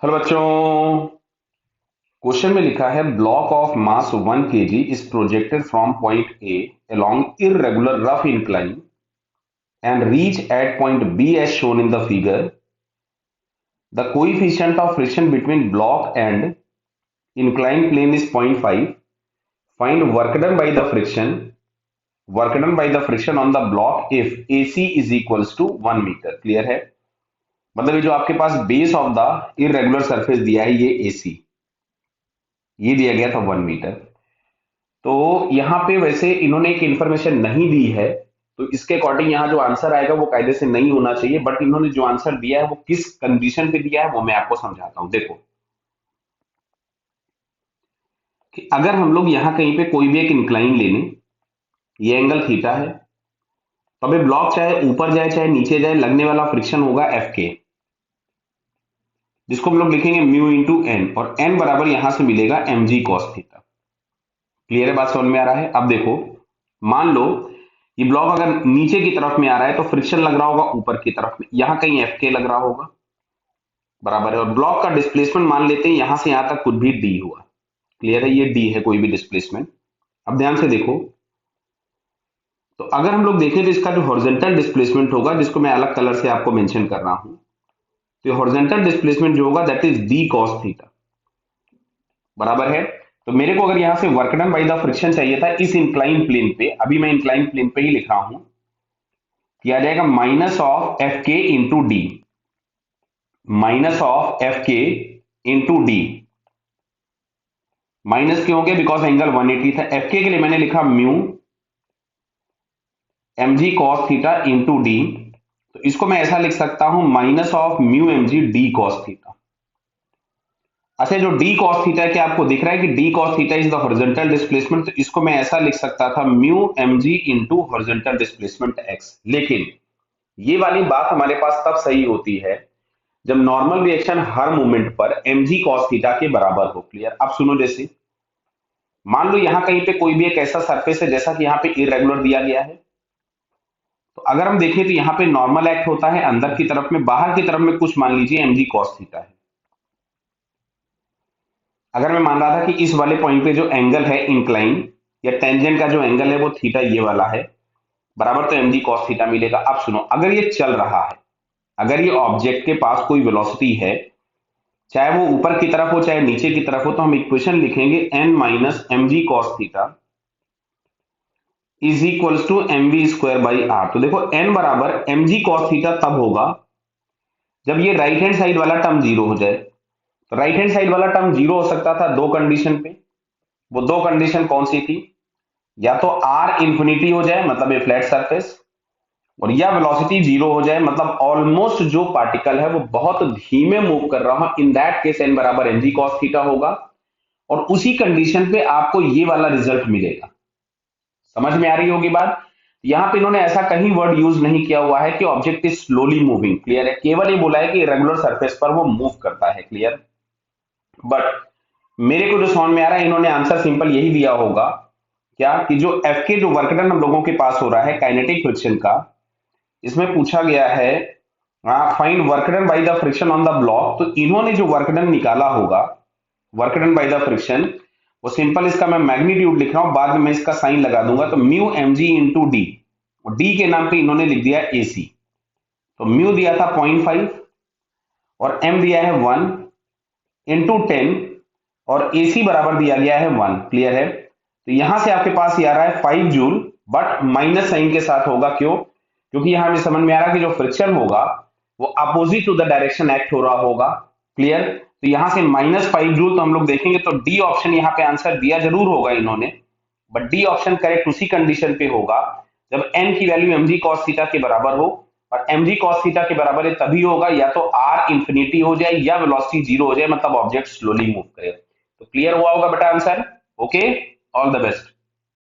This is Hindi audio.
हेलो बच्चों। क्वेश्चन में लिखा है block of mass 1 kg is projected from point A along irregular rough incline and reach at point B as shown in the figure. The coefficient of friction between block and inclined plane is 0.5. Find work done by the friction on the block if AC is equals to 1 metre. Clear है? मतलब ये जो आपके पास base of the irregular surface दिया है, ये AC, ये दिया गया था 1 मीटर। तो यहाँ पे वैसे इन्होंने एक इंफॉर्मेशन नहीं दी है, तो इसके अकॉर्डिंग यहाँ जो आंसर आएगा वो कायदे से नहीं होना चाहिए, बट इन्होंने जो आंसर दिया है वो किस कंडीशन पे दिया है वो मैं आपको समझाता हूं। देखो कि अगर हम लोग यहाँ कहीं पे कोई भी एक इंक्लाइन ले लें, ये एंगल थीटा है, तो अभी ब्लॉक चाहे ऊपर जाए चाहे नीचे जाए, लगने वाला फ्रिक्शन होगा एफ के, जिसको हम लोग लिखेंगे म्यू इंटू एन, और एन बराबर यहां से मिलेगा m g cos theta. Clear है? बात समझ में आ रहा है? अब देखो, मान लो ये ब्लॉक अगर नीचे की तरफ में आ रहा है तो फ्रिक्शन लग रहा होगा ऊपर की तरफ में, यहां कहीं एफ के लग रहा होगा, बराबर है। और ब्लॉक का डिस्प्लेसमेंट मान लेते हैं यहां से यहां तक कुछ भी डी हुआ। क्लियर है? ये डी है, कोई भी डिस्प्लेसमेंट। अब ध्यान से देखो, तो अगर हम लोग देखें तो इसका जो हॉरिजॉन्टल डिस्प्लेसमेंट होगा, जिसको मैं अलग कलर से आपको मेंशन कर रहा हूं, तो हॉरिजॉन्टल डिस्प्लेसमेंट जो होगा that is D cos theta, बराबर है। तो मेरे को अगर यहां से work done by the friction चाहिए था इस इंक्लाइन प्लेन पे, अभी मैं इंक्लाइन प्लेन पे ही लिख रहा हूं, किया जाएगा माइनस ऑफ एफ के into D, minus of F के इंटू डी। माइनस क्यों हो गया? बिकॉज एंगल 180 था। एफ के लिए मैंने लिखा mu m g cos theta into d, तो इसको मैं ऐसा लिख सकता हूं minus of mu m g d cos theta. अच्छा, जो डी कॉस थीटा है, क्या आपको दिख रहा है कि d cos theta is the horizontal displacement, तो इसको मैं ऐसा लिख सकता था mu m g into horizontal displacement x. लेकिन ये वाली बात हमारे पास तब सही होती है जब नॉर्मल रिएक्शन हर मोमेंट पर एम जी कॉस थीटा के बराबर हो। क्लियर? अब सुनो, जैसे मान लो यहां कहीं पे कोई भी एक ऐसा सरफेस है जैसा कि यहां पे इरेगुलर दिया गया है, तो अगर हम देखें तो यहां पे नॉर्मल एक्ट होता है अंदर की तरफ में, बाहर की तरफ में कुछ मान लीजिए एम जी कॉस थीटा है। अगर मैं मान रहा था कि इस वाले पॉइंट पे जो एंगल है इंक्लाइन या टेंजेंट का जो एंगल है वो थीटा ये वाला है, बराबर, तो एम जी कॉस थीटा मिलेगा। अब सुनो, अगर ये चल रहा है, अगर ये ऑब्जेक्ट के पास कोई वेलोसिटी है, चाहे वो ऊपर की तरफ हो चाहे नीचे की तरफ हो, तो हम इक्वेशन लिखेंगे n minus m g cos theta is equals to m v square by r. तो देखो एन बराबर एम जी कॉस थीटा तब होगा जब ये राइट हैंड साइड वाला टर्म जीरो हो जाए। तो राइट हैंड साइड वाला टर्म जीरो हो सकता था दो कंडीशन पे। वो दो कंडीशन कौन सी थी? या तो आर इंफिनिटी हो जाए, मतलब ये फ्लैट सरफेस, और या वेलोसिटी जीरो हो जाए, मतलब ऑलमोस्ट जो पार्टिकल है वो बहुत धीमे मूव कर रहा हो। इन दैट केस एन बराबर एम जी कॉस थीटा होगा, और उसी कंडीशन पे आपको ये वाला रिजल्ट मिलेगा। समझ में आ रही होगी बात? यहां पे इन्होंने ऐसा कहीं वर्ड यूज नहीं किया हुआ है कि object is slowly moving. Clear है? केवल ये बोला है कि रेगुलर सरफेस पर वो मूव करता है। क्लियर? बट मेरे को जो समझ में आ रहा है, इन्होंने आंसर सिंपल यही दिया होगा, क्या कि जो एफ के जो वर्क डन हम लोगों के पास हो रहा है काइनेटिक फ्रिक्शन का, इसमें पूछा गया है find work done by the friction on the block. तो इन्होंने जो वर्क डन निकाला होगा, work done by the friction, वो सिंपल, इसका मैं मैग्नीट्यूड लिख रहा हूं, बाद में मैं इसका साइन लगा दूंगा, तो mu m g into d, और डी के नाम पे इन्होंने लिख दिया ए सी। तो म्यू दिया था 0.5 और एम दिया है 1 इंटू 10, और ए सी बराबर दिया गया है 1। क्लियर है? तो यहां से आपके पास ये आ रहा है 5 जूल, बट माइनस साइन के साथ होगा। क्यों? क्योंकि यहां हमें समझ में आ रहा है कि जो फ्रिक्शन होगा वो opposite to the direction act हो रहा होगा। क्लियर? तो यहां से -5 जूल, तो हम लोग देखेंगे तो डी ऑप्शन यहाँ पे आंसर दिया जरूर होगा इन्होंने, बट डी ऑप्शन करेक्ट उसी कंडीशन पे होगा जब एन की value m g cos theta के बराबर हो। और एम जी कॉस थीटा के बराबर ये तभी होगा या तो आर इंफिनिटी हो जाए या वेलोसिटी जीरो हो जाए, मतलब ऑब्जेक्ट स्लोली मूव करे। तो क्लियर हुआ होगा बेटा answer? Okay, all the best.